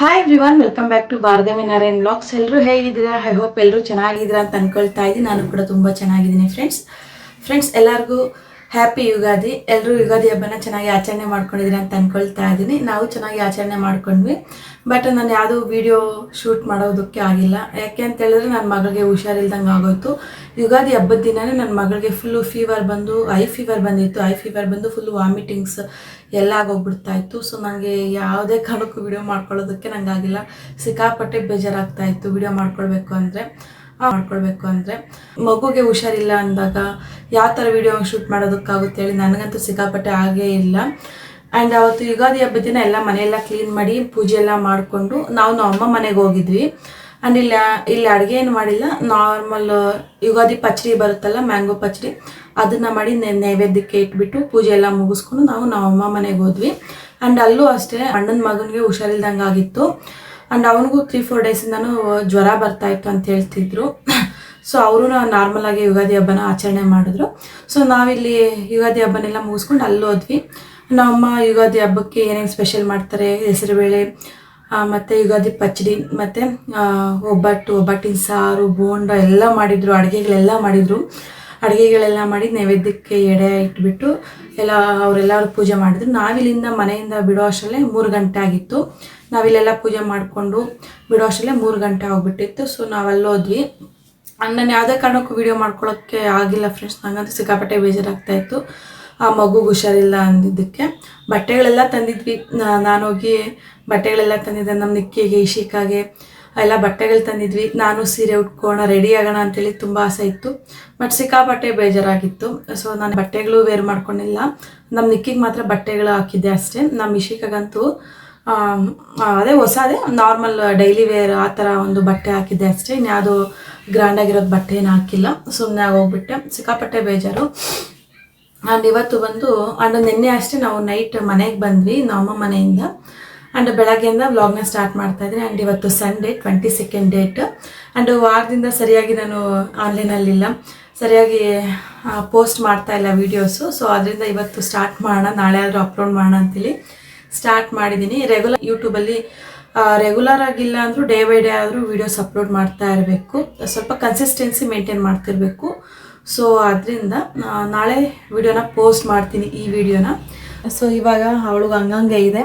Hi everyone, welcome back to Bharadevi Narayan vlogs. ಎಲ್ಲರೂ ಹೇಗಿದ್ದೀರಾ? I hope ಎಲ್ಲರೂ ಚೆನ್ನಾಗಿದ್ದೀರಾ ಅಂತ ಅನ್ಕೊಳ್ತಾ ಇದ್ದೀನಿ. ನಾನು ಕೂಡ ತುಂಬ ಚೆನ್ನಾಗಿದ್ದೀನಿ ಫ್ರೆಂಡ್ಸ್ ಎಲ್ಲರಿಗೂ ಹ್ಯಾಪಿ ಯುಗಾದಿ. ಎಲ್ಲರೂ ಯುಗಾದಿ ಹಬ್ಬನ ಚೆನ್ನಾಗಿ ಆಚರಣೆ ಮಾಡ್ಕೊಂಡಿದ್ದೀರಾ ಅಂತ ಅನ್ಕೊಳ್ತಾ ಇದ್ದೀನಿ. ನಾವು ಚೆನ್ನಾಗಿ ಆಚರಣೆ ಮಾಡ್ಕೊಂಡ್ವಿ. ಬಟ್ ನಾನು ಯಾವುದೋ ವಿಡಿಯೋ ಶೂಟ್ ಮಾಡೋದಕ್ಕೆ ಆಗಿಲ್ಲ. ಯಾಕೆ ಅಂತ ಹೇಳಿದ್ರೆ ನನ್ನ ಮಗಳಿಗೆ ಹುಷಾರಿಲ್ದಂಗೆ ಆಗೋಯ್ತು. ಯುಗಾದಿ ಹಬ್ಬದ ದಿನವೇ ನನ್ನ ಮಗಳಿಗೆ ಫುಲ್ಲು ಫೀವರ್ ಬಂದು ಐ ಫೀವರ್ ಬಂದು ಫುಲ್ಲು ವಾಮಿಟಿಂಗ್ಸ್ ಎಲ್ಲ ಆಗೋಗ್ಬಿಡ್ತಾ ಇತ್ತು. ಸೊ ನನಗೆ ಯಾವುದೇ ಕಾರಣಕ್ಕೂ ವಿಡಿಯೋ ಮಾಡ್ಕೊಳ್ಳೋದಕ್ಕೆ ನನಗಾಗಿಲ್ಲ. ಸಿಕ್ಕಾಪಟ್ಟೆ ಬೇಜಾರಾಗ್ತಾ ಇತ್ತು ವಿಡಿಯೋ ಮಾಡ್ಕೊಳ್ಬೇಕು ಅಂದರೆ ಮಗುಗೆ ಹುಷಾರಿಲ್ಲ ಅಂದಾಗ ಯಾವ ಥರ ವಿಡಿಯೋ ಶೂಟ್ ಮಾಡೋದಕ್ಕಾಗುತ್ತೆ ಹೇಳಿ. ನನಗಂತೂ ಸಿಕ್ಕಾಪಟ್ಟೆ ಆಗೇ ಇಲ್ಲ. ಆ್ಯಂಡ್ ಅವತ್ತು ಯುಗಾದಿ ಹಬ್ಬದ ದಿನ ಎಲ್ಲ ಮನೆಯೆಲ್ಲ ಕ್ಲೀನ್ ಮಾಡಿ ಪೂಜೆ ಎಲ್ಲ ಮಾಡಿಕೊಂಡು ನಾವು ಅಮ್ಮ ಮನೆಗೆ ಹೋಗಿದ್ವಿ. ಆ್ಯಂಡ್ ಇಲ್ಲಿ ಅಡುಗೆ ಏನು ಮಾಡಿಲ್ಲ, ನಾರ್ಮಲ್ ಯುಗಾದಿ ಪಚ್ಚಡಿ ಬರುತ್ತಲ್ಲ, ಮ್ಯಾಂಗೋ ಪಚ್ಚಡಿ, ಅದನ್ನು ಮಾಡಿ ನೈವೇದ್ಯಕ್ಕೆ ಇಟ್ಬಿಟ್ಟು ಪೂಜೆ ಎಲ್ಲ ಮುಗಿಸ್ಕೊಂಡು ನಾವು ಅಮ್ಮ ಮನೆಗೆ ಹೋದ್ವಿ. ಆ್ಯಂಡ್ ಅಲ್ಲೂ ಅಷ್ಟೇ ಅಣ್ಣನ ಮಗನಿಗೆ ಹುಷಾರಿಲ್ದಂಗೆ ಆಗಿತ್ತು. ಆ್ಯಂಡ್ ಅವನಿಗೂ 3-4 ಡೇಸಿಂದನೂ ಜ್ವರ ಬರ್ತಾಯಿತ್ತು ಅಂತ ಹೇಳ್ತಿದ್ರು. ಸೊ ಅವರು ನಾರ್ಮಲ್ ಆಗಿ ಯುಗಾದಿ ಹಬ್ಬನ ಆಚರಣೆ ಮಾಡಿದ್ರು. ಸೊ ನಾವಿಲ್ಲಿ ಯುಗಾದಿ ಹಬ್ಬನೆಲ್ಲ ಮುಗಿಸ್ಕೊಂಡು ಅಲ್ಲಿ ಹೋದ್ವಿ. ನಮ್ಮಮ್ಮ ಯುಗಾದಿ ಹಬ್ಬಕ್ಕೆ ಏನೇನು ಸ್ಪೆಷಲ್ ಮಾಡ್ತಾರೆ, ಹೆಸರುಬೇಳೆ ಮತ್ತು ಯುಗಾದಿ ಪಚ್ಚಡಿ ಮತ್ತು ಒಬ್ಬಟ್ಟಿನ ಸಾರು, ಬೋಂಡ ಎಲ್ಲ ಮಾಡಿದರು. ಅಡುಗೆಗಳೆಲ್ಲ ಮಾಡಿ ನೈವೇದ್ಯಕ್ಕೆ ಎಡೆ ಇಟ್ಬಿಟ್ಟು ಅವರೆಲ್ಲರೂ ಪೂಜೆ ಮಾಡಿದ್ರು. ನಾವಿಲ್ಲಿಂದ ಮನೆಯಿಂದ ಬಿಡೋ ಅಷ್ಟರಲ್ಲೇ 3 ಗಂಟೆ ಆಗಿತ್ತು. ನಾವಿಲ್ಲೆಲ್ಲ ಪೂಜೆ ಮಾಡಿಕೊಂಡು ಬಿಡೋ ಅಷ್ಟರಲ್ಲೇ 3 ಗಂಟೆ ಆಗಿಬಿಟ್ಟಿತ್ತು. ಸೊ ನಾವಲ್ಲೋದ್ವಿ. ನಾನು ಯಾವುದೇ ಕಾರಣಕ್ಕೂ ವಿಡಿಯೋ ಮಾಡ್ಕೊಳ್ಳೋಕ್ಕೆ ಆಗಿಲ್ಲ ಫ್ರೆಂಡ್ಸ್. ನನಗಂತೂ ಸಿಕ್ಕಾಪಟ್ಟೆ ಬೇಜಾರಾಗ್ತಾಯಿತ್ತು ಆ ಮಗುಗೆ ಹುಷಾರಿಲ್ಲ ಅಂದಿದ್ದಕ್ಕೆ. ಬಟ್ಟೆಗಳೆಲ್ಲ ತಂದಿದ್ವಿ. ನಾನೋಗಿ ಬಟ್ಟೆಗಳೆಲ್ಲ ತಂದಿದ್ದೆ. ನಮ್ಮ ನಿಕ್ಕಿಗೆ, ಇಶಿಕಾಗೆ ಎಲ್ಲ ಬಟ್ಟೆಗಳು ತಂದಿದ್ವಿ. ನಾನು ಸೀರೆ ಉಟ್ಕೋಣ, ರೆಡಿ ಆಗೋಣ ಅಂತೇಳಿ ತುಂಬ ಆಸೆ ಇತ್ತು. ಬಟ್ ಸಿಕ್ಕಾಪಟ್ಟೆ ಬೇಜಾರಾಗಿತ್ತು. ಸೊ ನಾನು ಬಟ್ಟೆಗಳು ವೇರ್ ಮಾಡ್ಕೊಂಡಿಲ್ಲ. ನಮ್ಮ ನಿಕ್ಕಿಗೆ ಮಾತ್ರ ಬಟ್ಟೆಗಳು ಹಾಕಿದ್ದೆ ಅಷ್ಟೇ. ನಮ್ಮ ಇಶಿಕಾಗಂತೂ ಅದೇ ಹೊಸದೇ ನಾರ್ಮಲ್ ಡೈಲಿ ವೇರ್ ಆ ಥರ ಒಂದು ಬಟ್ಟೆ ಹಾಕಿದ್ದೆ ಅಷ್ಟೇ. ಇನ್ಯಾವುದೋ ಗ್ರ್ಯಾಂಡಾಗಿರೋದು ಬಟ್ಟೆ ಏನು ಹಾಕಿಲ್ಲ. ಸುಮ್ಮನೆ ಆಗೋಗ್ಬಿಟ್ಟೆ. ಸಿಕ್ಕಾಪಟ್ಟೆ ಬೇಜಾರು. ಆ್ಯಂಡ್ ಇವತ್ತು ಬಂದು ನಿನ್ನೆ ಅಷ್ಟೇ ನಾವು ನೈಟ್ ಮನೆಗೆ ಬಂದ್ವಿ ನಮ್ಮಮ್ಮ ಮನೆಯಿಂದ. ಆ್ಯಂಡ್ ಬೆಳಗ್ಗೆಯಿಂದ ವ್ಲಾಗ್ನ ಸ್ಟಾರ್ಟ್ ಮಾಡ್ತಾಯಿದ್ದೀನಿ. ಆ್ಯಂಡ್ ಇವತ್ತು ಸಂಡೇ 22nd ಡೇಟ್. ಆ್ಯಂಡ್ ವಾರದಿಂದ ಸರಿಯಾಗಿ ನಾನು ಆನ್ಲೈನಲ್ಲಿಲ್ಲ, ಸರಿಯಾಗಿ ಪೋಸ್ಟ್ ಮಾಡ್ತಾಯಿಲ್ಲ ವೀಡಿಯೋಸು. ಸೊ ಅದರಿಂದ ಇವತ್ತು ಸ್ಟಾರ್ಟ್ ಮಾಡೋಣ, ನಾಳೆ ಆದರೂ ಅಪ್ಲೋಡ್ ಮಾಡೋಣ ಅಂತೇಳಿ ಸ್ಟಾರ್ಟ್ ಮಾಡಿದ್ದೀನಿ. ಯೂಟ್ಯೂಬಲ್ಲಿ ರೆಗ್ಯುಲರ್ ಆಗಿಲ್ಲ ಅಂದರೂ ಡೇ ಬೈ ಡೇ ಆದರೂ ವೀಡಿಯೋಸ್ ಅಪ್ಲೋಡ್ ಮಾಡ್ತಾ ಇರಬೇಕು. ಸ್ವಲ್ಪ ಕನ್ಸಿಸ್ಟೆನ್ಸಿ ಮೇಂಟೈನ್ ಮಾಡ್ತಿರಬೇಕು. ಸೊ ಅದರಿಂದ ನಾಳೆ ವಿಡಿಯೋನ ಪೋಸ್ಟ್ ಮಾಡ್ತೀನಿ, ಈ ವಿಡಿಯೋನ. ಸೊ ಇವಾಗ ಅವಳಿಗೆ ಹಂಗಂಗೆ ಇದೆ.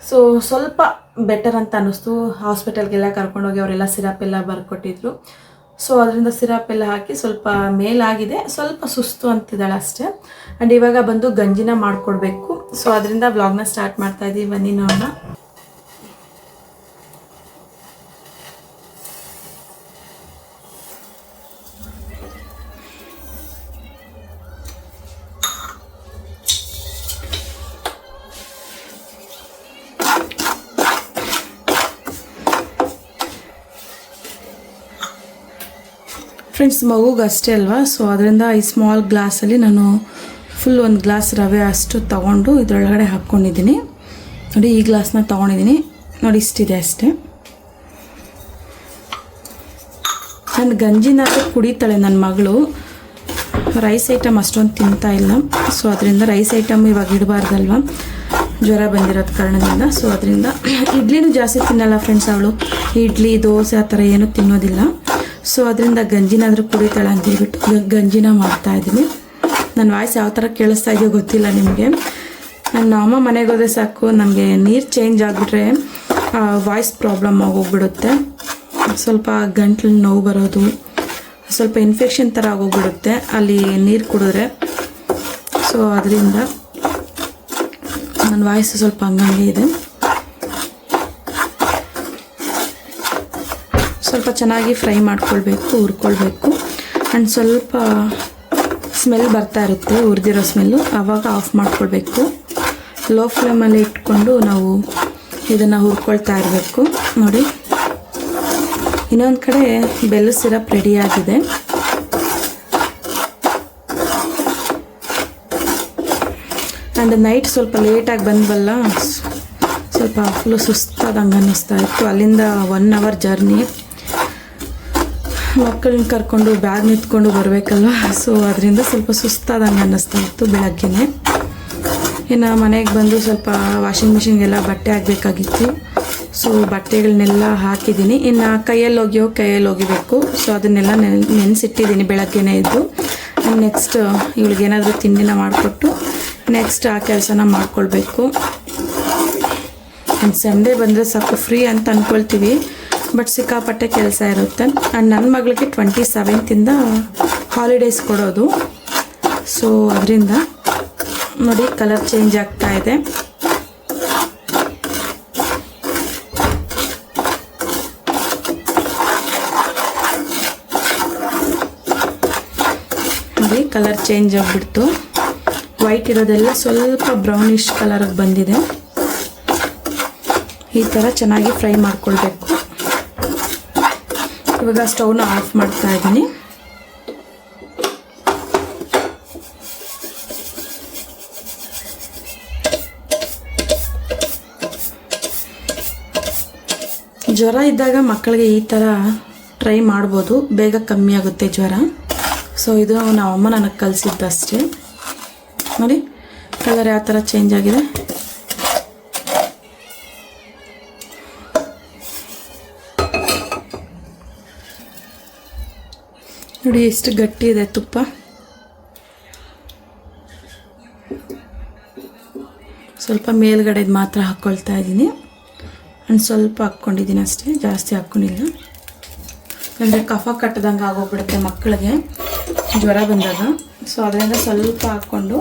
ಸೊ ಸ್ವಲ್ಪ ಬೆಟರ್ ಅಂತ ಅನ್ನಿಸ್ತು. ಹಾಸ್ಪಿಟಲ್ಗೆಲ್ಲ ಕರ್ಕೊಂಡೋಗಿ ಅವರೆಲ್ಲ ಸಿರಪ್ ಎಲ್ಲ ಬರ್ಕೊಟ್ಟಿದ್ರು. ಸೊ ಅದರಿಂದ ಸಿರಪ್ ಎಲ್ಲ ಹಾಕಿ ಸ್ವಲ್ಪ ಮೇಲಾಗಿದೆ, ಸ್ವಲ್ಪ ಸುಸ್ತು ಅಂತಿದ್ದಾಳೆ ಅಷ್ಟೇ. ಆ್ಯಂಡ್ ಇವಾಗ ಬಂದು ಗಂಜಿನ ಮಾಡಿಕೊಡ್ಬೇಕು. ಸೊ ಅದರಿಂದ ವ್ಲಾಗ್ನ ಸ್ಟಾರ್ಟ್ ಮಾಡ್ತಾಯಿದ್ದೀವಿ. ಬನ್ನಿ ನೋಡೋಣ. ಫ್ರೆಂಡ್ಸ್ ಮಗುಗೆ ಅಷ್ಟೇ ಅಲ್ವಾ. ಸೊ ಅದರಿಂದ ಈ ಸ್ಮಾಲ್ ಗ್ಲಾಸಲ್ಲಿ ನಾನು ಫುಲ್ ಒಂದು ಗ್ಲಾಸ್ ರವೆ ಅಷ್ಟು ತೊಗೊಂಡು ಇದರೊಳಗಡೆ ಹಾಕ್ಕೊಂಡಿದ್ದೀನಿ. ನೋಡಿ, ಈ ಗ್ಲಾಸ್ನ ತೊಗೊಂಡಿದ್ದೀನಿ. ನೋಡಿ, ಇಷ್ಟಿದೆ ಅಷ್ಟೇ. ನನ್ನ ಗಂಜಿನಾದರೂ ಕುಡಿತಾಳೆ ನನ್ನ ಮಗಳು. ರೈಸ್ ಐಟಮ್ ಅಷ್ಟೊಂದು ತಿಂತಾ ಇಲ್ಲ. ಸೊ ಅದರಿಂದ ರೈಸ್ ಐಟಮ್ ಇವಾಗ ಇಡಬಾರ್ದಲ್ವ, ಜ್ವರ ಬಂದಿರೋದು ಕಾರಣದಿಂದ. ಸೊ ಅದರಿಂದ ಇಡ್ಲಿನೂ ಜಾಸ್ತಿ ತಿನ್ನಲ್ಲ ಫ್ರೆಂಡ್ಸ್ ಅವಳು. ಇಡ್ಲಿ, ದೋಸೆ ಆ ಥರ ಏನೂ ತಿನ್ನೋದಿಲ್ಲ. ಸೊ ಅದರಿಂದ ಗಂಜಿನಾದರೂ ಕುಡಿತಾಳೆ ಅಂತ ಹೇಳ್ಬಿಟ್ಟು ಗಂಜಿನ ಮಾಡ್ತಾಯಿದ್ದೀನಿ. ನನ್ನ ವಾಯ್ಸ್ ಯಾವ ಥರ ಕೇಳಿಸ್ತಾ ಇದೆಯೋ ಗೊತ್ತಿಲ್ಲ ನಿಮಗೆ. ನನ್ನ ಅಮ್ಮ ಮನೆಗೆ ಹೋದರೆ ಸಾಕು, ನಮಗೆ ನೀರು ಚೇಂಜ್ ಆಗಿಬಿಟ್ರೆ ವಾಯ್ಸ್ ಪ್ರಾಬ್ಲಮ್ ಆಗೋಗ್ಬಿಡುತ್ತೆ. ಸ್ವಲ್ಪ ಗಂಟ್ಲು ನೋವು ಬರೋದು, ಸ್ವಲ್ಪ ಇನ್ಫೆಕ್ಷನ್ ಥರ ಆಗೋಗ್ಬಿಡುತ್ತೆ ಅಲ್ಲಿ ನೀರು ಕುಡಿದ್ರೆ. ಸೊ ಅದರಿಂದ ನನ್ನ ವಾಯ್ಸ್ ಸ್ವಲ್ಪ ಹಂಗಂಗೆ ಇದೆ. ಸ್ವಲ್ಪ ಚೆನ್ನಾಗಿ ಫ್ರೈ ಮಾಡ್ಕೊಳ್ಬೇಕು, ಹುರ್ಕೊಳ್ಬೇಕು. ಆ್ಯಂಡ್ ಸ್ವಲ್ಪ ಸ್ಮೆಲ್ ಬರ್ತಾ ಇರುತ್ತೆ, ಹುರಿದಿರೋ ಸ್ಮೆಲ್ಲು. ಆವಾಗ ಆಫ್ ಮಾಡ್ಕೊಳ್ಬೇಕು. ಲೋ ಫ್ಲೇಮಲ್ಲಿ ಇಟ್ಕೊಂಡು ನಾವು ಇದನ್ನು ಹುರ್ಕೊಳ್ತಾ ಇರಬೇಕು. ನೋಡಿ, ಇನ್ನೊಂದು ಕಡೆ ಬೆಲ್ಲ ಸಿರಪ್ ರೆಡಿಯಾಗಿದೆ. ಆ್ಯಂಡ್ ನೈಟ್ ಸ್ವಲ್ಪ ಲೇಟಾಗಿ ಬಂದ್ವಲ್ಲ, ಸ್ವಲ್ಪ ಫುಲ್ಲು ಸುಸ್ತಾದಂಗೆ ಅನ್ನಿಸ್ತಾ ಇತ್ತು. ಅಲ್ಲಿಂದ 1 hour ಜರ್ನಿ. ಮಕ್ಕಳನ್ನ ಕರ್ಕೊಂಡು ಬ್ಯಾಗ್ ನಿಂತ್ಕೊಂಡು ಬರಬೇಕಲ್ವ. ಸೊ ಅದರಿಂದ ಸ್ವಲ್ಪ ಸುಸ್ತಾದಂಗೆ ಅನ್ನಿಸ್ತಾ ಇತ್ತು ಬೆಳಗ್ಗೆನೇ. ಇನ್ನು ಮನೆಗೆ ಬಂದು ಸ್ವಲ್ಪ ವಾಷಿಂಗ್ ಮಿಷಿನ್ಗೆಲ್ಲ ಬಟ್ಟೆ ಹಾಕಬೇಕಾಗಿತ್ತು. ಸೊ ಬಟ್ಟೆಗಳನ್ನೆಲ್ಲ ಹಾಕಿದ್ದೀನಿ. ಇನ್ನು ಕೈಯಲ್ಲಿ ಒಗಿಬೇಕು. ಸೊ ಅದನ್ನೆಲ್ಲ ನೆನೆಸಿಟ್ಟಿದ್ದೀನಿ ಬೆಳಗ್ಗೆನೇ ಇದ್ದು. ನೆಕ್ಸ್ಟ್ ಇವಳಿಗೆ ಏನಾದರೂ ತಿಂಡಿನ ಮಾಡಿಕೊಟ್ಟು ನೆಕ್ಸ್ಟ್ ಆ ಕೆಲಸನ ಮಾಡ್ಕೊಳ್ಬೇಕು. ಸಂಡೇ ಬಂದರೆ ಸಾಕು ಫ್ರೀ ಅಂತ ಅಂದ್ಕೊಳ್ತೀವಿ, ಬಟ್ ಸಿಕ್ಕಾಪಟ್ಟೆ ಕೆಲಸ ಇರುತ್ತೆ. ಆ್ಯಂಡ್ ನನ್ನ ಮಗಳಿಗೆ 27th ಹಾಲಿಡೇಸ್ ಕೊಡೋದು. ಸೊ ಅದರಿಂದ ನೋಡಿ ಕಲರ್ ಚೇಂಜ್ ಆಗ್ತಾ ಇದೆ. ನೋಡಿ ಕಲರ್ ಚೇಂಜ್ ಆಗಿಬಿಡ್ತು. ವೈಟ್ ಇರೋದೆಲ್ಲ ಸ್ವಲ್ಪ ಬ್ರೌನಿಶ್ ಕಲರ್ಗೆ ಬಂದಿದೆ. ಈ ಥರ ಚೆನ್ನಾಗಿ ಫ್ರೈ ಮಾಡ್ಕೊಳ್ಬೇಕು. ಇವಾಗ ಸ್ಟವ್ನ ಆಫ್ ಮಾಡ್ತಾ ಇದ್ದೀನಿ. ಜ್ವರ ಇದ್ದಾಗ ಮಕ್ಕಳಿಗೆ ಈ ಥರ ಟ್ರೈ ಮಾಡ್ಬೋದು, ಬೇಗ ಕಮ್ಮಿ ಆಗುತ್ತೆ ಜ್ವರ. ಸೊ ಇದು ನಮ್ಮ ಅಮ್ಮ ನನಗೆ ಕಲಿಸಿದ್ದಷ್ಟೇ. ನೋಡಿ ಕಲರ್ ಯಾವ ಥರ ಚೇಂಜ್ ಆಗಿದೆ. ನೋಡಿ ಎಷ್ಟು ಗಟ್ಟಿ ಇದೆ ತುಪ್ಪ. ಸ್ವಲ್ಪ ಮೇಲ್ಗಡೆದು ಮಾತ್ರ ಹಾಕ್ಕೊಳ್ತಾ ಇದ್ದೀನಿ. ನಾನು ಸ್ವಲ್ಪ ಹಾಕ್ಕೊಂಡಿದ್ದೀನಿ ಅಷ್ಟೇ, ಜಾಸ್ತಿ ಹಾಕ್ಕೊಂಡಿಲ್ಲ. ಅಂದರೆ ಕಫ ಕಟ್ಟದಂಗೆ ಆಗೋಗ್ಬಿಡುತ್ತೆ ಮಕ್ಕಳಿಗೆ ಜ್ವರ ಬಂದಾಗ. ಸೊ ಅದರಿಂದ ಸ್ವಲ್ಪ ಹಾಕ್ಕೊಂಡು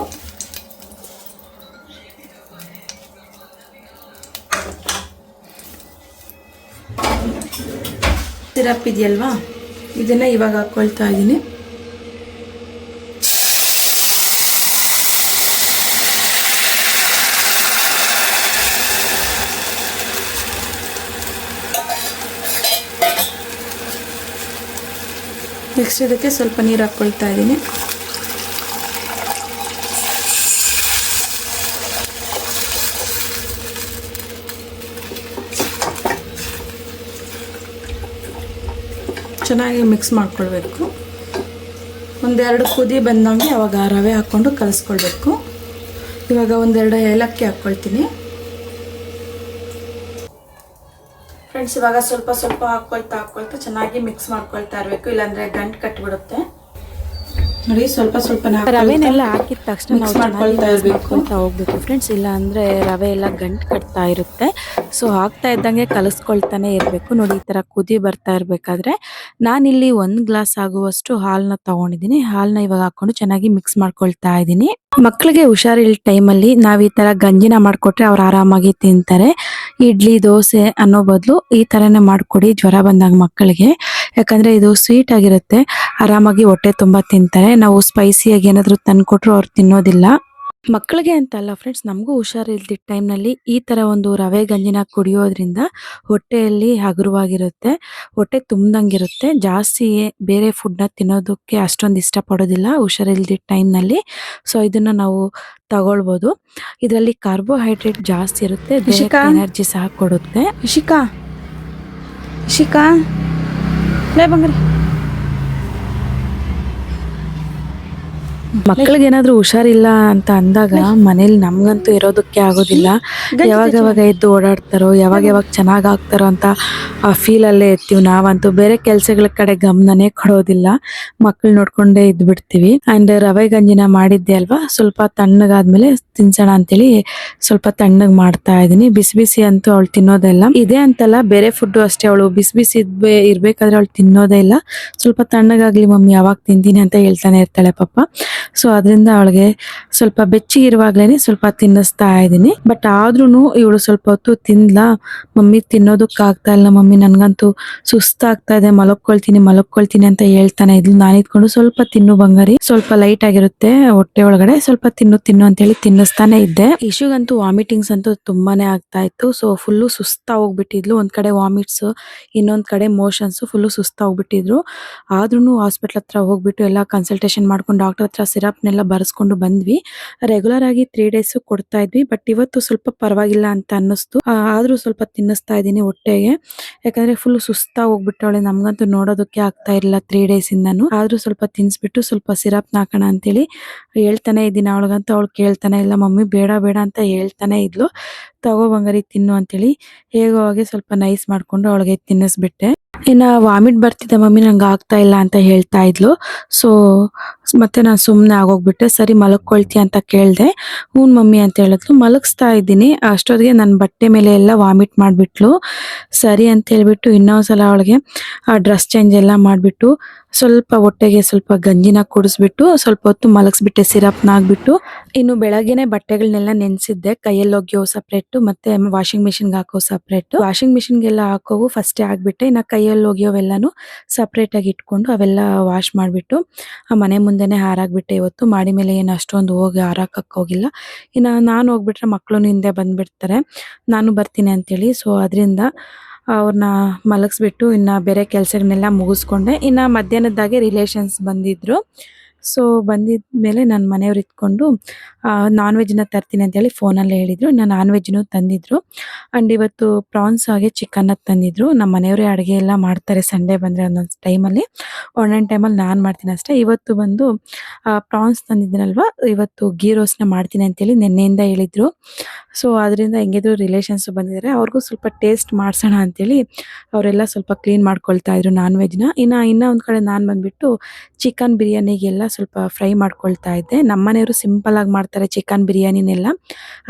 ಸಿರಪ್ ಇದೆಯಲ್ವಾ, ಇದನ್ನು ಇವಾಗ ಹಾಕ್ಕೊಳ್ತಾ ಇದ್ದೀನಿ. ನೆಕ್ಸ್ಟ್ ಇದಕ್ಕೆ ಸ್ವಲ್ಪ ನೀರು ಹಾಕ್ಕೊಳ್ತಾ ಇದ್ದೀನಿ. ಚೆನ್ನಾಗಿ ಮಿಕ್ಸ್ ಮಾಡ್ಕೊಳ್ಬೇಕು. ಒಂದೆರಡು ಕುದಿ ಬಂದಂಗೆ ಅವಾಗ ರವೆ ಹಾಕ್ಕೊಂಡು ಕಲಿಸ್ಕೊಳ್ಬೇಕು. ಇವಾಗ ಒಂದೆರಡು ಏಲಕ್ಕಿ ಹಾಕ್ಕೊಳ್ತೀನಿ. ಫ್ರೆಂಡ್ಸ್ ಇವಾಗ ಸ್ವಲ್ಪ ಸ್ವಲ್ಪ ಹಾಕ್ಕೊಳ್ತಾ ಚೆನ್ನಾಗಿ ಮಿಕ್ಸ್ ಮಾಡ್ಕೊಳ್ತಾ ಇರಬೇಕು, ಇಲ್ಲಾಂದರೆ ಗಂಟು ಕಟ್ಟಿಬಿಡುತ್ತೆ. ನೋಡಿ ಸ್ವಲ್ಪ ಸ್ವಲ್ಪ ರವೆನೆಲ್ಲ ಹಾಕಿದ ತಕ್ಷಣ ಮಿಕ್ಸ್ ಮಾಡ್ಕೊಳ್ತಾ ಇರಬೇಕು ಅಂತ ಹೋಗ್ಬೇಕು ಫ್ರೆಂಡ್ಸ್, ಇಲ್ಲ ಅಂದರೆ ರವೆ ಎಲ್ಲ ಗಂಟು ಕಟ್ತಾ ಇರುತ್ತೆ. ಸೊ ಹಾಕ್ತಾ ಇದ್ದಂಗೆ ಕಲಿಸ್ಕೊಳ್ತಾನೆ ಇರಬೇಕು. ನೋಡಿ ಈ ಥರ ಕುದಿ ಬರ್ತಾ ಇರಬೇಕಾದ್ರೆ ನಾನಿಲ್ಲಿ 1 ಗ್ಲಾಸ್ ಆಗುವಷ್ಟು ಹಾಲನ್ನ ತೊಗೊಂಡಿದ್ದೀನಿ. ಹಾಲನ್ನ ಇವಾಗ ಹಾಕ್ಕೊಂಡು ಚೆನ್ನಾಗಿ ಮಿಕ್ಸ್ ಮಾಡ್ಕೊಳ್ತಾ ಇದ್ದೀನಿ. ಮಕ್ಕಳಿಗೆ ಹುಷಾರಿಲ್ಲ ಟೈಮಲ್ಲಿ ನಾವು ಈ ಥರ ಗಂಜಿನ ಮಾಡಿಕೊಟ್ರೆ ಅವ್ರು ಆರಾಮಾಗಿ ತಿಂತಾರೆ. ಇಡ್ಲಿ ದೋಸೆ ಅನ್ನೋ ಬದಲು ಈ ಥರನೇ ಮಾಡಿಕೊಡಿ ಜ್ವರ ಬಂದಾಗ ಮಕ್ಕಳಿಗೆ. ಯಾಕಂದರೆ ಇದು ಸ್ವೀಟ್ ಆಗಿರುತ್ತೆ, ಆರಾಮಾಗಿ ಹೊಟ್ಟೆ ತುಂಬ ತಿಂತಾರೆ. ನಾವು ಸ್ಪೈಸಿಯಾಗಿ ಏನಾದರೂ ತಂದುಕೊಟ್ರು ಅವ್ರು ತಿನ್ನೋದಿಲ್ಲ. ಮಕ್ಕಳಿಗೆ ಅಂತಲ್ಲ ಫ್ರೆಂಡ್ಸ್, ನಮಗೂ ಹುಷಾರಿಲ್ದಿದ್ದ ಟೈಮ್ನಲ್ಲಿ ಈ ಥರ ಒಂದು ರವೆ ಗಂಜಿನ ಕುಡಿಯೋದ್ರಿಂದ ಹೊಟ್ಟೆಯಲ್ಲಿ ಹಗುರವಾಗಿರುತ್ತೆ, ಹೊಟ್ಟೆ ತುಂಬ್ದಂಗಿರುತ್ತೆ. ಜಾಸ್ತಿ ಬೇರೆ ಫುಡ್ನ ತಿನ್ನೋದಕ್ಕೆ ಅಷ್ಟೊಂದು ಇಷ್ಟಪಡೋದಿಲ್ಲ ಹುಷಾರಿಲ್ದಿದ್ದ ಟೈಮ್ನಲ್ಲಿ. ಸೊ ಇದನ್ನು ನಾವು ತಗೊಳ್ಬೋದು. ಇದರಲ್ಲಿ ಕಾರ್ಬೋಹೈಡ್ರೇಟ್ ಜಾಸ್ತಿ ಇರುತ್ತೆ, ದೇಹಕ್ಕೆ ಎನರ್ಜಿ ಸಹ ಕೊಡುತ್ತೆ. ಇಶಿಕಾ ಬಂಗ್ರಿ. ಮಕ್ಕಳಿಗೆ ಏನಾದ್ರೂ ಹುಷಾರಿಲ್ಲ ಅಂತ ಅಂದಾಗ ಮನೇಲಿ ನಮ್ಗಂತೂ ಇರೋದಕ್ಕೆ ಆಗೋದಿಲ್ಲ. ಯಾವಾಗ ಎದ್ದು ಓಡಾಡ್ತಾರೋ, ಯಾವಾಗ ಚೆನ್ನಾಗ್ ಆಗ್ತಾರೋ ಅಂತ ಆ ಫೀಲಲ್ಲೇ ಇರ್ತೀವಿ ನಾವಂತೂ. ಬೇರೆ ಕೆಲ್ಸಗಳ ಕಡೆ ಗಮನನೇ ಕೊಡೋದಿಲ್ಲ, ಮಕ್ಕಳು ನೋಡ್ಕೊಂಡೇ ಇದ್ದು ಬಿಡ್ತೀವಿ. ಅಂಡ್ ರವೆ ಗಂಜಿನ ಮಾಡಿದ್ದೆ ಅಲ್ವಾ, ಸ್ವಲ್ಪ ತಣ್ಣಗಾದ್ಮೇಲೆ ತಿನ್ಸೋಣ ಅಂತೇಳಿ ಸ್ವಲ್ಪ ತಣ್ಣಗ್ ಮಾಡ್ತಾ ಇದೀನಿ. ಬಿಸಿ ಬಿಸಿ ಅಂತೂ ಅವಳು ತಿನ್ನೋದೆಲ್ಲ ಇದೆ ಅಂತಲ್ಲ, ಬೇರೆ ಫುಡ್ ಅಷ್ಟೇ. ಅವಳು ಬಿಸಿ ಬಿಸಿ ಇರ್ಬೇಕಾದ್ರೆ ಅವಳು ತಿನ್ನೋದೇ ಇಲ್ಲ. ಸ್ವಲ್ಪ ತಣ್ಣಗಾಗ್ಲಿ ಮಮ್ಮಿ ಯಾವಾಗ ತಿಂತೀನಿ ಅಂತ ಹೇಳ್ತಾನೆ ಇರ್ತಾಳೆ ಪಾಪ. ಸೊ ಅದರಿಂದ ಅವಳಿಗೆ ಸ್ವಲ್ಪ ಬೆಚ್ಚಗಿರುವಾಗ್ಲೇನೆ ಸ್ವಲ್ಪ ತಿನ್ನಿಸ್ತಾ ಇದ್ದೀನಿ. ಬಟ್ ಆದ್ರೂ ಇವಳು ಸ್ವಲ್ಪ ಹೊತ್ತು ತಿಂದ್ಲಾ, ಮಮ್ಮಿ ತಿನ್ನೋದಕ್ಕೆ ಆಗ್ತಾ ಇಲ್ಲ ಮಮ್ಮಿ, ನನ್ಗಂತೂ ಸುಸ್ತಾಗ್ತಾ ಇದೆ, ಮಲಕ್ಕೊಳ್ತೀನಿ ಅಂತ ಹೇಳ್ತಾನೆ ಇದ್ಲು. ನಾನು ಇದ್ಕೊಂಡು ಸ್ವಲ್ಪ ತಿನ್ನು ಬಂಗಾರಿ, ಸ್ವಲ್ಪ ಲೈಟ್ ಆಗಿರುತ್ತೆ ಹೊಟ್ಟೆ ಒಳಗಡೆ, ಸ್ವಲ್ಪ ತಿನ್ನು ಅಂತ ಹೇಳಿ ತಿನ್ನಿಸ್ತಾನೆ ಇದ್ದೆ. ಇಶುಗಂತೂ ವಾಮಿಟಿಂಗ್ಸ್ ಅಂತೂ ತುಂಬಾನೇ ಆಗ್ತಾ ಇತ್ತು. ಸೊ ಫುಲ್ಲು ಸುಸ್ತಾ ಹೋಗ್ಬಿಟ್ಟಿದ್ಲು. ಒಂದ್ ಕಡೆ ವಾಮಿಟ್ಸ್, ಇನ್ನೊಂದ್ ಕಡೆ ಮೋಷನ್ಸ್, ಫುಲ್ಲು ಸುಸ್ತಾ ಹೋಗ್ಬಿಟ್ಟಿದ್ರು. ಆದ್ರೂ ಹಾಸ್ಪಿಟ್ಲ್ ಹತ್ರ ಹೋಗ್ಬಿಟ್ಟು ಎಲ್ಲ ಕನ್ಸಲ್ಟೇಷನ್ ಮಾಡ್ಕೊಂಡು ಡಾಕ್ಟರ್ ಹತ್ರ ಸಿರಪ್ನೆಲ್ಲ ಬರೆಸ್ಕೊಂಡು ಬಂದ್ವಿ. ರೆಗ್ಯುಲರ್ ಆಗಿ 3 ಡೇಸ್ ಕೊಡ್ತಾ ಇದ್ವಿ, ಬಟ್ ಇವತ್ತು ಸ್ವಲ್ಪ ಪರವಾಗಿಲ್ಲ ಅಂತ ಅನ್ನಿಸ್ತು. ಆದ್ರೂ ಸ್ವಲ್ಪ ತಿನ್ನಿಸ್ತಾ ಇದ್ದೀನಿ ಹೊಟ್ಟೆಗೆ, ಯಾಕಂದ್ರೆ ಫುಲ್ ಸುಸ್ತಾಗಿ ಹೋಗ್ಬಿಟ್ಟವಳೆ. ನಮ್ಗಂತೂ ನೋಡೋದಕ್ಕೆ ಆಗ್ತಾ ಇರಲಿಲ್ಲ 3 ಡೇಸ್ ಇಂದಾನು. ಆದ್ರೂ ಸ್ವಲ್ಪ ತಿನ್ಸ್ಬಿಟ್ಟು ಸ್ವಲ್ಪ ಸಿರಪ್ ಹಾಕೋಣ ಅಂತೇಳಿ ಹೇಳ್ತಾನೆ ಇದ್ದೀನಿ. ಅವಳಿಗಂತೂ ಅವಳು ಕೇಳ್ತಾನೆ ಇಲ್ಲ, ಮಮ್ಮಿ ಬೇಡ ಬೇಡ ಅಂತ ಹೇಳ್ತಾನೆ ಇದ್ಲು. ತಗೋ ಬಂಗಾರಿ ತಿನ್ನು ಅಂತೇಳಿ ಹೇಗೋ ಹಾಗೆ ಸ್ವಲ್ಪ ನೈಸ್ ಮಾಡ್ಕೊಂಡು ಅವಳಿಗೆ ತಿನ್ನಿಸ್ಬಿಟ್ಟೆ. ಇನ್ನ ವಾಮಿಟ್ ಬರ್ತಿದ್ದೆ ಮಮ್ಮಿ, ನಂಗೆ ಆಗ್ತಾ ಇಲ್ಲ ಅಂತ ಹೇಳ್ತಾ ಇದ್ಲು. ಸೊ ಮತ್ತೆ ನಾನು ಸುಮ್ಮನೆ ಆಗೋಗ್ಬಿಟ್ಟೆ. ಸರಿ ಮಲಗ್ಕೊಳ್ತೀಯ ಅಂತ ಕೇಳಿದೆ. ಹ್ಞೂ ಮಮ್ಮಿ ಅಂತ ಹೇಳಿದ್ಲು. ಮಲಗಿಸ್ತಾ ಇದ್ದೀನಿ, ಅಷ್ಟೊತ್ತಿಗೆ ನನ್ನ ಬಟ್ಟೆ ಮೇಲೆ ಎಲ್ಲ ವಾಮಿಟ್ ಮಾಡಿಬಿಟ್ಲು. ಸರಿ ಅಂತ ಹೇಳ್ಬಿಟ್ಟು ಇನ್ನೊಂದ್ಸಲ ಅವಳಿಗೆ ಡ್ರೆಸ್ ಚೇಂಜ್ ಎಲ್ಲ ಮಾಡಿಬಿಟ್ಟು ಸ್ವಲ್ಪ ಹೊಟ್ಟೆಗೆ ಸ್ವಲ್ಪ ಗಂಜಿನ ಕುಡಿಸ್ಬಿಟ್ಟು ಸ್ವಲ್ಪ ಹೊತ್ತು ಮಲಗಿಸ್ಬಿಟ್ಟೆ ಸಿರಪ್ನ ಹಾಕ್ಬಿಟ್ಟು. ಇನ್ನು ಬೆಳಗ್ಗೆನೆ ಬಟ್ಟೆಗಳನ್ನೆಲ್ಲ ನೆನೆಸಿದ್ದೆ, ಕೈಯಲ್ಲಿ ಒಗೆಯೋ ಸಪ್ರೇಟ್ ಮತ್ತೆ ವಾಷಿಂಗ್ ಮಿಷಿನ್ಗೆ ಹಾಕೋ ಸಪ್ರೇಟ್. ವಾಷಿಂಗ್ ಮಿಷಿನ್ಗೆಲ್ಲ ಹಾಕೋವು ಫಸ್ಟೇ ಆಗ್ಬಿಟ್ಟೆ, ಇನ್ನು ಕೈಯಲ್ಲಿ ಒಗೆಯೋವೆಲ್ಲನೂ ಸಪ್ರೇಟ್ ಆಗಿ ಇಟ್ಕೊಂಡು ಅವೆಲ್ಲ ವಾಶ್ ಮಾಡಿಬಿಟ್ಟು ಆ ಮನೆ ಮುಂದೆನೆ ಹಾರಾಕ್ಬಿಟ್ಟೆ. ಇವತ್ತು ಮಾಡಿ ಮೇಲೆ ಏನು ಅಷ್ಟೊಂದು ಹೋಗಿ ಹಾರಾಕಕ್ಕೆ ಹೋಗಿಲ್ಲ. ಇನ್ನು ನಾನು ಹೋಗ್ಬಿಟ್ರೆ ಮಕ್ಕಳು ಹಿಂದೆ ಬಂದ್ಬಿಡ್ತಾರೆ, ನಾನು ಬರ್ತೀನಿ ಅಂತೇಳಿ. ಸೊ ಅದರಿಂದ ಅವ್ರನ್ನ ಮಲಗಿಸ್ಬಿಟ್ಟು ಇನ್ನು ಬೇರೆ ಕೆಲಸಗಳನ್ನೆಲ್ಲ ಮುಗಿಸ್ಕೊಂಡೆ. ಇನ್ನು ಮಧ್ಯಾಹ್ನದಾಗೆ ರಿಲೇಷನ್ಸ್ ಬಂದಿದ್ರು. ಸೊ ಬಂದಿದ್ದ ಮೇಲೆ ನನ್ನ ಮನೆಯವ್ರು ಇದ್ಕೊಂಡು ನಾನ್ ವೆಜ್ನ ತರ್ತೀನಿ ಅಂತೇಳಿ ಫೋನಲ್ಲಿ ಹೇಳಿದರು. ಇನ್ನು ನಾನ್ ವೆಜ್ನು ತಂದಿದ್ರು. ಆ್ಯಂಡ್ ಇವತ್ತು ಪ್ರಾನ್ಸ್ ಹಾಗೆ ಚಿಕನ್ನ ತಂದಿದ್ರು. ನಮ್ಮ ಮನೆಯವರೇ ಅಡುಗೆ ಎಲ್ಲ ಮಾಡ್ತಾರೆ ಸಂಡೇ ಬಂದರೆ ಒಂದೊಂದು ಟೈಮಲ್ಲಿ. ಒಂದೊಂದು ಟೈಮಲ್ಲಿ ನಾನು ಮಾಡ್ತೀನಿ ಅಷ್ಟೇ. ಇವತ್ತು ಬಂದು ಪ್ರಾನ್ಸ್ ತಂದಿದ್ದೀನಲ್ವ, ಇವತ್ತು ಗೀ ರೋಸ್ಟ್ನ ಮಾಡ್ತೀನಿ ಅಂತೇಳಿ ನಿನ್ನೆಯಿಂದ ಹೇಳಿದರು. ಸೊ ಅದರಿಂದ ಹೆಂಗಿದ್ರು ರಿಲೇಷನ್ಸ್ ಬಂದಿದ್ದಾರೆ, ಅವ್ರಿಗೂ ಸ್ವಲ್ಪ ಟೇಸ್ಟ್ ಮಾಡಿಸೋಣ ಅಂತೇಳಿ ಅವರೆಲ್ಲ ಸ್ವಲ್ಪ ಕ್ಲೀನ್ ಮಾಡ್ಕೊಳ್ತಾ ಇದ್ರು ನಾನ್ ವೆಜ್ನ. ಇನ್ನೂ ಒಂದು ಕಡೆ ನಾನು ಬಂದುಬಿಟ್ಟು ಚಿಕನ್ ಬಿರಿಯಾನಿಗೆಲ್ಲ ಸ್ವಲ್ಪ ಫ್ರೈ ಮಾಡ್ಕೊಳ್ತಾ ಇದ್ದೆ. ನಮ್ಮ ಮನೆಯವರು ಸಿಂಪಲಾಗಿ ಮಾಡ್ತಾರೆ ಚಿಕನ್ ಬಿರಿಯಾನಿನೆಲ್ಲ,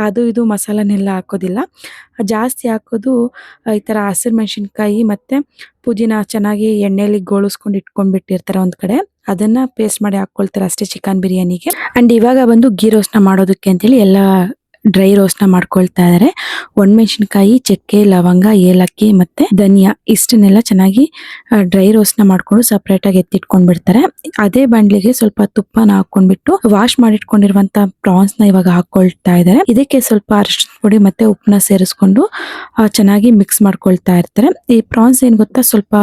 ಅದು ಇದು ಮಸಾಲನೆಲ್ಲ ಹಾಕೋದಿಲ್ಲ. ಜಾಸ್ತಿ ಹಾಕೋದು ಈ ಥರ ಹಸಿರು ಮೆಣಸಿನ್ಕಾಯಿ ಮತ್ತು ಪುದೀನ ಚೆನ್ನಾಗಿ ಎಣ್ಣೆಯಲ್ಲಿ ಗೋಳಿಸ್ಕೊಂಡು ಇಟ್ಕೊಂಡ್ಬಿಟ್ಟಿರ್ತಾರೆ ಒಂದು ಕಡೆ, ಅದನ್ನು ಪೇಸ್ಟ್ ಮಾಡಿ ಹಾಕ್ಕೊಳ್ತಾರೆ ಅಷ್ಟೇ ಚಿಕನ್ ಬಿರಿಯಾನಿಗೆ. ಆ್ಯಂಡ್ ಇವಾಗ ಬಂದು ಗೀ ರೋಸ್ಟ್ನ ಮಾಡೋದಕ್ಕೆ ಅಂತೇಳಿ ಎಲ್ಲ ಡ್ರೈ ರೋಸ್ಟ್ನ ಮಾಡ್ಕೊಳ್ತಾ ಇದ್ದಾರೆ. ಒಣಮೆಣಸಿನ್ಕಾಯಿ, ಚಕ್ಕೆ, ಲವಂಗ, ಏಲಕ್ಕಿ ಮತ್ತೆ ಧನಿಯಾ ಇಷ್ಟನ್ನೆಲ್ಲ ಚೆನ್ನಾಗಿ ಡ್ರೈ ರೋಸ್ಟ್ನ ಮಾಡ್ಕೊಂಡು ಸಪ್ರೇಟಾಗಿ ಎತ್ತಿಟ್ಕೊಂಡು ಬಿಡ್ತಾರೆ. ಅದೇ ಬಾಂಡ್ಲಿಗೆ ಸ್ವಲ್ಪ ತುಪ್ಪನ ಹಾಕೊಂಡ್ಬಿಟ್ಟು ವಾಶ್ ಮಾಡಿಟ್ಕೊಂಡಿರುವಂತ ಪ್ರಾನ್ಸ್ನ ಇವಾಗ ಹಾಕೊಳ್ತಾ ಇದ್ದಾರೆ. ಇದಕ್ಕೆ ಸ್ವಲ್ಪ ಅರಿಶಿನ ಪುಡಿ ಮತ್ತೆ ಉಪ್ಪನ್ನ ಸೇರಿಸ್ಕೊಂಡು ಚೆನ್ನಾಗಿ ಮಿಕ್ಸ್ ಮಾಡ್ಕೊಳ್ತಾ ಇರ್ತಾರೆ. ಈ ಪ್ರಾನ್ಸ್ ಏನ್ ಗೊತ್ತಾ, ಸ್ವಲ್ಪ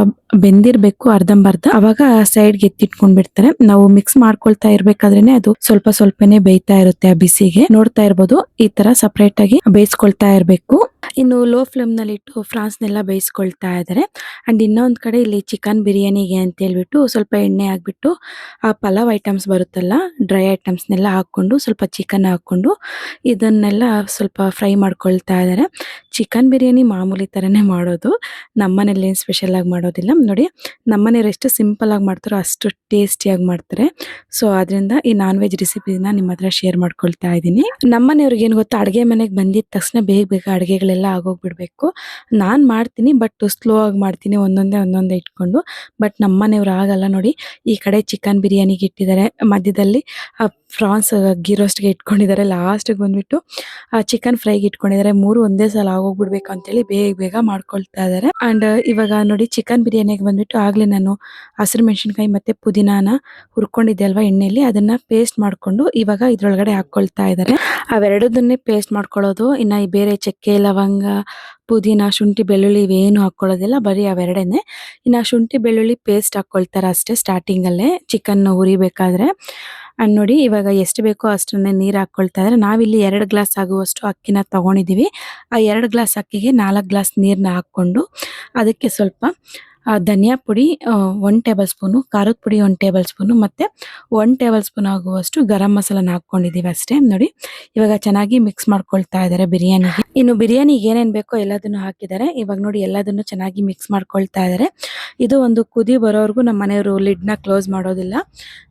ಬೆಂದಿರ್ಬೇಕು ಅರ್ಧಂಬರ್ಧ, ಅವಾಗ ಸೈಡ್ಗೆ ಎತ್ತಿಟ್ಕೊಂಡ್ ಬಿಡ್ತಾರೆ. ನಾವು ಮಿಕ್ಸ್ ಮಾಡ್ಕೊಳ್ತಾ ಇರ್ಬೇಕಾದ್ರೇನೆ ಅದು ಸ್ವಲ್ಪ ಸ್ವಲ್ಪನೇ ಬೇಯ್ತಾ ಇರುತ್ತೆ ಆ ಬಿಸಿಗೆ. ನೋಡ್ತಾ ಇರ್ಬೋದು, ಈ ತರ ಸಪರೇಟ್ ಆಗಿ ಬೇಯಿಸ್ಕೊಳ್ತಾ ಇರ್ಬೇಕು. ಇನ್ನು ಲೋ ಫ್ಲೇಮ್ ನಲ್ಲಿ ಇಟ್ಟು ಫ್ರಾನ್ಸ್ನೆಲ್ಲ ಬೇಯಿಸ್ಕೊಳ್ತಾ ಇದ್ದಾರೆ. ಅಂಡ್ ಇನ್ನೊಂದ್ ಕಡೆ ಇಲ್ಲಿ ಚಿಕನ್ ಬಿರಿಯಾನಿಗೆ ಅಂತ ಹೇಳ್ಬಿಟ್ಟು ಸ್ವಲ್ಪ ಎಣ್ಣೆ ಹಾಕ್ಬಿಟ್ಟು ಆ ಪಲಾವ್ ಐಟಮ್ಸ್ ಬರುತ್ತಲ್ಲ, ಡ್ರೈ ಐಟಮ್ಸ್ನೆಲ್ಲ ಹಾಕೊಂಡು ಸ್ವಲ್ಪ ಚಿಕನ್ ಹಾಕೊಂಡು ಇದನ್ನೆಲ್ಲ ಸ್ವಲ್ಪ ಫ್ರೈ ಮಾಡ್ಕೊಳ್ತಾ ಇದ್ದಾರೆ. ಚಿಕನ್ ಬಿರಿಯಾನಿ ಮಾಮೂಲಿ ಥರನೇ ಮಾಡೋದು, ನಮ್ಮನೇಲಿ ಏನು ಸ್ಪೆಷಲ್ ಆಗಿ ಮಾಡೋದಿಲ್ಲ. ನೋಡಿ ನಮ್ಮನೇಲಿ ಎಷ್ಟು ಸಿಂಪಲ್ ಆಗಿ ಮಾಡ್ತಾರೋ ಅಷ್ಟು ಟೇಸ್ಟಿಯಾಗಿ ಮಾಡ್ತಾರೆ. ಸೊ ಅದರಿಂದ ಈ ನಾನ್ ವೆಜ್ ರೆಸಿಪಿನ ನಿಮ್ಮ ಹತ್ರ ಶೇರ್ ಮಾಡ್ಕೊಳ್ತಾ ಇದ್ದೀನಿ. ನಮ್ಮನೆಯವ್ರಿಗೆ ಏನು ಗೊತ್ತಾ, ಅಡುಗೆ ಮನೆಗೆ ಬಂದಿದ್ದ ತಕ್ಷಣ ಬೇಗ ಬೇಗ ಅಡುಗೆಗಳೆಲ್ಲ ಆಗೋಗ್ಬಿಡ್ಬೇಕು. ನಾನು ಮಾಡ್ತೀನಿ, ಬಟ್ ಸ್ಲೋ ಆಗಿ ಮಾಡ್ತೀನಿ, ಒಂದೊಂದೇ ಇಟ್ಕೊಂಡು. ಬಟ್ ನಮ್ಮನೆಯವ್ರು ಆಗಲ್ಲ. ನೋಡಿ ಈ ಕಡೆ ಚಿಕನ್ ಬಿರಿಯಾನಿಗೆ ಇಟ್ಟಿದ್ದಾರೆ, ಮಧ್ಯದಲ್ಲಿ ಫ್ರಾನ್ಸ್ ಗೀ ರೋಸ್ಟ್ಗೆ ಇಟ್ಕೊಂಡಿದ್ದಾರೆ, ಲಾಸ್ಟಿಗೆ ಬಂದ್ಬಿಟ್ಟು ಚಿಕನ್ ಫ್ರೈಗೆ ಇಟ್ಕೊಂಡಿದ್ದಾರೆ. ಮೂರು ಒಂದೇ ಸಲ ಆಗೋಗ್ಬಿಡ್ಬೇಕು ಅಂತೇಳಿ ಬೇಗ ಬೇಗ ಮಾಡ್ಕೊಳ್ತಾ ಇದ್ದಾರೆ. ಅಂಡ್ ಇವಾಗ ನೋಡಿ ಚಿಕನ್ ಬಿರಿಯಾನಿಗೆ ಬಂದ್ಬಿಟ್ಟು ಆಗ್ಲೇ ನಾನು ಹಸಿರು ಮೆಣಸಿನ್ಕಾಯಿ ಮತ್ತೆ ಪುದೀನಾನ ಹುರ್ಕೊಂಡಿದ್ದೆ ಅಲ್ವಾ ಎಣ್ಣೆಯಲ್ಲಿ, ಅದನ್ನ ಪೇಸ್ಟ್ ಮಾಡ್ಕೊಂಡು ಇವಾಗ ಇದ್ರೊಳಗಡೆ ಹಾಕೊಳ್ತಾ ಇದ್ದಾರೆ. ಅವೆರಡನ್ನೇ ಪೇಸ್ಟ್ ಮಾಡ್ಕೊಳ್ಳೋದು. ಇನ್ನ ಈ ಬೇರೆ ಚಕ್ಕೆ, ಲವಂಗ, ಪುದೀನ, ಶುಂಠಿ, ಬೆಳ್ಳುಳ್ಳಿ ಇವೇನು ಹಾಕೊಳ್ಳೋದಿಲ್ಲ, ಬರೀ ಅವೆರಡೇನೆ. ಇನ್ನು ಶುಂಠಿ ಬೆಳ್ಳುಳ್ಳಿ ಪೇಸ್ಟ್ ಹಾಕೊಳ್ತಾರೆ ಅಷ್ಟೇ ಸ್ಟಾರ್ಟಿಂಗ್ ಅಲ್ಲೇ ಚಿಕನ್ ಹುರಿಬೇಕಾದ್ರೆ. ಅಂಡ್ ನೋಡಿ ಇವಾಗ ಎಷ್ಟು ಬೇಕೋ ಅಷ್ಟನ್ನೇ ನೀರು ಹಾಕೊಳ್ತಾ ಇದ್ದಾರೆ. ನಾವಿಲ್ಲಿ 2 ಗ್ಲಾಸ್ ಆಗುವಷ್ಟು ಅಕ್ಕಿನ ತಗೊಂಡಿದ್ದೀವಿ. ಆ 2 ಗ್ಲಾಸ್ ಅಕ್ಕಿಗೆ 4 ಗ್ಲಾಸ್ ನೀರನ್ನ ಹಾಕ್ಕೊಂಡು ಅದಕ್ಕೆ ಸ್ವಲ್ಪ ಧನಿಯಾ ಪುಡಿ 1 ಟೇಬಲ್ ಸ್ಪೂನು, ಖಾರದ ಪುಡಿ 1 ಟೇಬಲ್ ಸ್ಪೂನು ಮತ್ತೆ 1 ಟೇಬಲ್ ಸ್ಪೂನ್ ಆಗುವಷ್ಟು ಗರಂ ಮಸಾಲಾನ ಹಾಕ್ಕೊಂಡಿದ್ದೀವಿ ಅಷ್ಟೇ. ನೋಡಿ ಇವಾಗ ಚೆನ್ನಾಗಿ ಮಿಕ್ಸ್ ಮಾಡ್ಕೊಳ್ತಾ ಇದ್ದಾರೆ ಬಿರಿಯಾನಿಗೆ. ಇನ್ನು ಬಿರಿಯಾನಿಗೆ ಏನೇನು ಬೇಕೋ ಎಲ್ಲದನ್ನು ಹಾಕಿದ್ದಾರೆ. ಇವಾಗ ನೋಡಿ ಎಲ್ಲದನ್ನು ಚೆನ್ನಾಗಿ ಮಿಕ್ಸ್ ಮಾಡ್ಕೊಳ್ತಾ ಇದ್ದಾರೆ. ಇದು ಒಂದು ಕುದಿ ಬರೋವರೆಗೂ ನಮ್ಮ ಮನೆಯವರು ಲಿಡ್ನ ಕ್ಲೋಸ್ ಮಾಡೋದಿಲ್ಲ.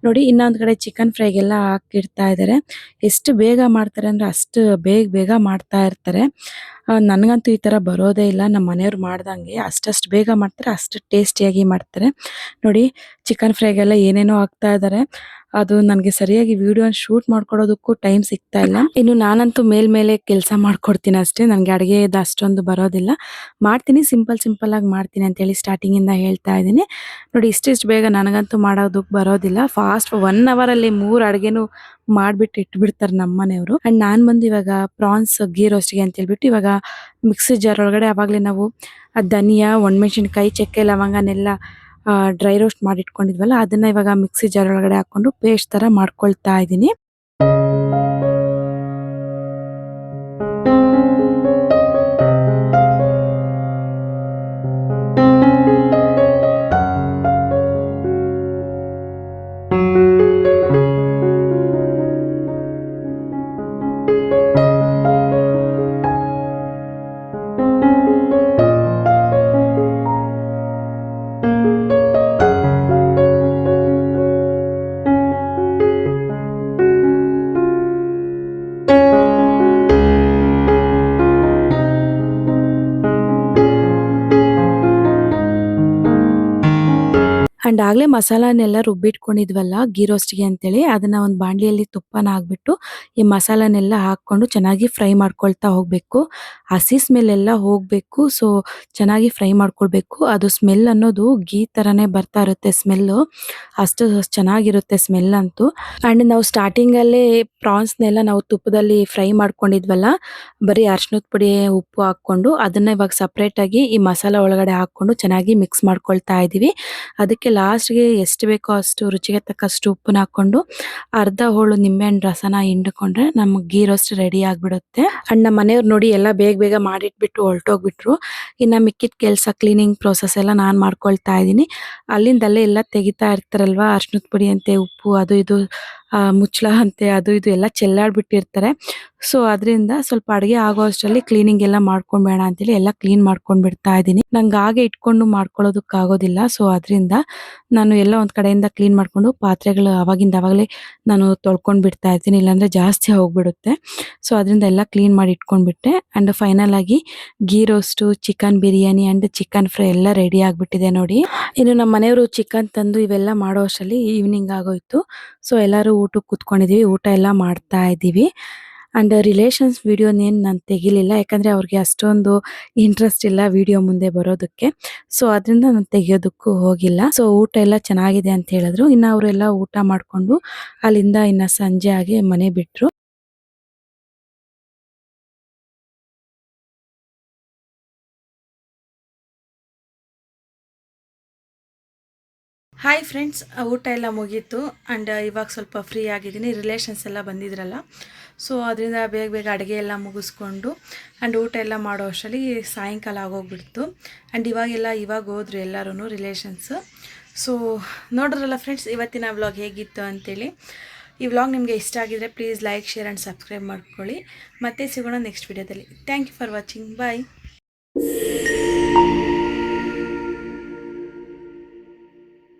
ನೋಡಿ ಇನ್ನೊಂದು ಕಡೆ ಚಿಕನ್ ಫ್ರೈಗೆಲ್ಲ ಹಾಕಿಡ್ತಾ ಇದ್ದಾರೆ. ಎಷ್ಟು ಬೇಗ ಮಾಡ್ತಾರೆ ಅಂದರೆ ಅಷ್ಟು ಬೇಗ ಮಾಡ್ತಾ ಇರ್ತಾರೆ. ನನಗಂತೂ ಈ ಥರ ಬರೋದೇ ಇಲ್ಲ. ನಮ್ಮ ಮನೆಯವ್ರು ಮಾಡ್ದಂಗೆ ಅಷ್ಟಷ್ಟು ಬೇಗ ಮಾಡ್ತಾರೆ, ಅಷ್ಟು ಟೇಸ್ಟಿಯಾಗಿ ಮಾಡ್ತಾರೆ. ನೋಡಿ ಚಿಕನ್ ಫ್ರೈಗೆಲ್ಲ ಏನೇನೋ ಹಾಕ್ತಾ ಇದ್ದಾರೆ. ಅದು ನನಗೆ ಸರಿಯಾಗಿ ವಿಡಿಯೋ ಶೂಟ್ ಮಾಡ್ಕೊಡೋದಕ್ಕೂ ಟೈಮ್ ಸಿಗ್ತಾ ಇಲ್ಲ. ಇನ್ನು ನಾನಂತೂ ಮೇಲ್ಮೇಲೆ ಕೆಲಸ ಮಾಡ್ಕೊಡ್ತೀನಿ ಅಷ್ಟೇ, ನನಗೆ ಅಡುಗೆ ಅಷ್ಟೊಂದು ಬರೋದಿಲ್ಲ. ಮಾಡ್ತೀನಿ, ಸಿಂಪಲ್ ಆಗಿ ಮಾಡ್ತೀನಿ ಅಂತೇಳಿ ಸ್ಟಾರ್ಟಿಂಗಿಂದ ಹೇಳ್ತಾ ಇದ್ದೀನಿ. ನೋಡಿ ಇಷ್ಟಿಷ್ಟು ಬೇಗ ನನಗಂತೂ ಮಾಡೋದಕ್ಕೆ ಬರೋದಿಲ್ಲ. ಫಾಸ್ಟ್ 1 ಅವರಲ್ಲಿ 3 ಅಡುಗೆನೂ ಮಾಡಿಬಿಟ್ಟು ಇಟ್ಬಿಡ್ತಾರೆ ನಮ್ಮ ಮನೆಯವರು. ಆ್ಯಂಡ್ ನಾನು ಬಂದು ಇವಾಗ ಪ್ರಾನ್ಸ್ ಗೀ ರೋಸ್ಟ್ಗೆ ಅಂತ ಹೇಳ್ಬಿಟ್ಟು ಇವಾಗ ಮಿಕ್ಸಿ ಜಾರ್ ಒಳಗಡೆ ಆವಾಗಲೇ ನಾವು ಧನಿಯಾ, ಒಣಮೆಣಸಿನ್ಕಾಯಿ, ಚಕ್ಕೆ, ಲವಂಗನೆಲ್ಲ ಡ್ರೈ ರೋಸ್ಟ್ ಮಾಡಿ ಇಟ್ಕೊಂಡಿದ್ವಲ್ಲ ಅದನ್ನ ಇವಾಗ ಮಿಕ್ಸಿ ಜಾರ್ ಒಳಗಡೆ ಹಾಕೊಂಡು ಪೇಸ್ಟ್ ತರ ಮಾಡ್ಕೊಳ್ತಾ ಇದ್ದೀನಿ. ಅಂಡ್ ಆಗ್ಲೇ ಮಸಾಲಾನೆಲ್ಲ ರುಬ್ಬಿಟ್ಕೊಂಡಿದ್ವಲ್ಲ ಗೀ ರೋಸ್ಟ್ಗೆ ಅಂತೇಳಿ ಅದನ್ನ ಒಂದು ಬಾಣಲಿಯಲ್ಲಿ ತುಪ್ಪನ ಹಾಕ್ಬಿಟ್ಟು ಈ ಮಸಾಲಾನೆಲ್ಲ ಹಾಕೊಂಡು ಚೆನ್ನಾಗಿ ಫ್ರೈ ಮಾಡ್ಕೊಳ್ತಾ ಹೋಗ್ಬೇಕು. ಹಸಿ ಸ್ಮೆಲ್ ಎಲ್ಲ ಹೋಗ್ಬೇಕು. ಸೊ ಚೆನ್ನಾಗಿ ಫ್ರೈ ಮಾಡ್ಕೊಳ್ಬೇಕು. ಅದು ಸ್ಮೆಲ್ ಅನ್ನೋದು ಗೀ ತರನೇ ಬರ್ತಾ ಇರುತ್ತೆ ಸ್ಮೆಲ್ಲು. ಅಷ್ಟು ಚೆನ್ನಾಗಿರುತ್ತೆ ಸ್ಮೆಲ್ ಅಂತೂ. ಅಂಡ್ ನಾವು ಸ್ಟಾರ್ಟಿಂಗ್ ಅಲ್ಲೇ ಪ್ರಾನ್ಸ್ನೆಲ್ಲ ನಾವು ತುಪ್ಪದಲ್ಲಿ ಫ್ರೈ ಮಾಡ್ಕೊಂಡಿದ್ವಲ್ಲ, ಬರೀ ಅರ್ಶಿನದ ಪುಡಿ ಉಪ್ಪು ಹಾಕೊಂಡು ಅದನ್ನ ಇವಾಗ ಸಪ್ರೇಟ್ ಆಗಿ ಈ ಮಸಾಲ ಒಳಗಡೆ ಹಾಕೊಂಡು ಚೆನ್ನಾಗಿ ಮಿಕ್ಸ್ ಮಾಡ್ಕೊಳ್ತಾ ಇದೀವಿ. ಅದಕ್ಕೆ ಲಾಸ್ಟ್ಗೆ ಎಷ್ಟು ಬೇಕೋ ಅಷ್ಟು ರುಚಿಗೆ ತಕ್ಕಷ್ಟು ಉಪ್ಪನ್ನ ಹಾಕೊಂಡು ಅರ್ಧ ಹೋಳು ನಿಂಬೆಹಣ್ಣು ರಸನ ಹಿಂಡ್ಕೊಂಡ್ರೆ ನಮ್ಗೆ ಗೀ ರೋಸ್ಟ್ ರೆಡಿ ಆಗ್ಬಿಡುತ್ತೆ. ಅಂಡ್ ನಮ್ಮ ಮನೆಯವ್ರು ನೋಡಿ ಎಲ್ಲ ಬೇಗ ಬೇಗ ಮಾಡಿಟ್ಬಿಟ್ಟು ಹೊರಟೋಗ್ಬಿಟ್ರು. ಇನ್ನು ಮಿಕ್ಕಿದ ಕೆಲಸ ಕ್ಲೀನಿಂಗ್ ಪ್ರೋಸೆಸ್ ಎಲ್ಲ ನಾನು ಮಾಡ್ಕೊಳ್ತಾ ಇದ್ದೀನಿ. ಅಲ್ಲಿಂದಲ್ಲೇ ಎಲ್ಲ ತೆಗಿತಾ ಇರ್ತಾರಲ್ವಾ, ಅರ್ಶಿನದ ಪುಡಿ ಅಂತೆ, ಉಪ್ಪು ಅದು ಇದು, ಮುಚ್ಚಳ ಅಂತೆ, ಅದು ಇದು ಎಲ್ಲ ಚೆಲ್ಲಾಡ್ಬಿಟ್ಟಿರ್ತಾರೆ. ಸೊ ಅದರಿಂದ ಸ್ವಲ್ಪ ಅಡುಗೆ ಆಗೋ ಅಷ್ಟರಲ್ಲಿ ಕ್ಲೀನಿಂಗ್ ಎಲ್ಲ ಮಾಡ್ಕೊಂಡ್ಬೇಡ ಅಂತೇಳಿ ಎಲ್ಲ ಕ್ಲೀನ್ ಮಾಡ್ಕೊಂಡ್ ಬಿಡ್ತಾ ಇದ್ದೀನಿ. ನಂಗೆ ಹಾಗೆ ಇಟ್ಕೊಂಡು ಮಾಡ್ಕೊಳ್ಳೋದಕ್ಕಾಗೋದಿಲ್ಲ. ಸೊ ಅದರಿಂದ ನಾನು ಎಲ್ಲ ಒಂದು ಕಡೆಯಿಂದ ಕ್ಲೀನ್ ಮಾಡ್ಕೊಂಡು ಪಾತ್ರೆಗಳು ಅವಾಗಿಂದ ಅವಾಗಲೇ ನಾನು ತೊಳ್ಕೊಂಡು ಬಿಡ್ತಾ ಇರ್ತೀನಿ, ಇಲ್ಲಾಂದ್ರೆ ಜಾಸ್ತಿ ಹೋಗ್ಬಿಡುತ್ತೆ. ಸೊ ಅದರಿಂದ ಎಲ್ಲ ಕ್ಲೀನ್ ಮಾಡಿ ಇಟ್ಕೊಂಡ್ಬಿಟ್ಟೆ. ಅಂಡ್ ಫೈನಲ್ ಆಗಿ ghee roast, chicken biryani and chicken fry ಎಲ್ಲ ರೆಡಿ ಆಗ್ಬಿಟ್ಟಿದೆ ನೋಡಿ. ಇನ್ನು ನಮ್ಮ ಮನೆಯವರು ಚಿಕನ್ ತಂದು ಇವೆಲ್ಲ ಮಾಡೋ ಅಷ್ಟರಲ್ಲಿ ಈವ್ನಿಂಗ್ ಆಗೋಯ್ತು. ಸೊ ಎಲ್ಲರೂ ಊಟಕ್ಕೆ ಕೂತ್ಕೊಂಡಿದೀವಿ, ಊಟ ಎಲ್ಲ ಮಾಡ್ತಾ ಇದ್ದೀವಿ. ಅಂಡ್ ರಿಲೇಷನ್ಸ್ ವಿಡಿಯೋನೇನು ನಾನು ತೆಗಿಲಿಲ್ಲ, ಯಾಕಂದರೆ ಅವ್ರಿಗೆ ಅಷ್ಟೊಂದು ಇಂಟ್ರೆಸ್ಟ್ ಇಲ್ಲ ವಿಡಿಯೋ ಮುಂದೆ ಬರೋದಕ್ಕೆ. ಸೊ ಅದರಿಂದ ನಾನು ತೆಗಿಯೋದಕ್ಕೂ ಹೋಗಿಲ್ಲ. ಸೊ ಊಟ ಎಲ್ಲ ಚೆನ್ನಾಗಿದೆ ಅಂತ ಹೇಳಿದ್ರು. ಇನ್ನು ಅವರೆಲ್ಲ ಊಟ ಮಾಡಿಕೊಂಡು ಅಲ್ಲಿಂದ ಇನ್ನು ಸಂಜೆ ಆಗಿ ಮನೆ ಬಿಟ್ಟರು. ಹಾಯ್ ಫ್ರೆಂಡ್ಸ್, ಊಟ ಎಲ್ಲ ಮುಗೀತು. ಆ್ಯಂಡ್ ಇವಾಗ ಸ್ವಲ್ಪ ಫ್ರೀ ಆಗಿದ್ದೀನಿ. ರಿಲೇಷನ್ಸ್ ಎಲ್ಲ ಬಂದಿದ್ರಲ್ಲ, ಸೊ ಅದರಿಂದ ಬೇಗ ಬೇಗ ಅಡುಗೆ ಎಲ್ಲ ಮುಗಿಸ್ಕೊಂಡು ಆ್ಯಂಡ್ ಊಟ ಎಲ್ಲ ಮಾಡೋ ಅಷ್ಟರಲ್ಲಿ ಸಾಯಂಕಾಲ ಆಗೋಗ್ಬಿಡ್ತು. ಆ್ಯಂಡ್ ಇವಾಗ ಹೋದ್ರು ಎಲ್ಲರೂ ರಿಲೇಷನ್ಸು. ಸೊ ನೋಡ್ರಲ್ಲ ಫ್ರೆಂಡ್ಸ್, ಇವತ್ತಿನ ವ್ಲಾಗ್ ಹೇಗಿತ್ತು ಅಂತೇಳಿ. ಈ ವ್ಲಾಗ್ ನಿಮಗೆ ಇಷ್ಟ ಆಗಿದರೆ please like, share and subscribe ಮಾಡ್ಕೊಳ್ಳಿ. ಮತ್ತೆ ಸಿಗೋಣ ನೆಕ್ಸ್ಟ್ ವಿಡಿಯೋದಲ್ಲಿ. Thank you for watching. Bye.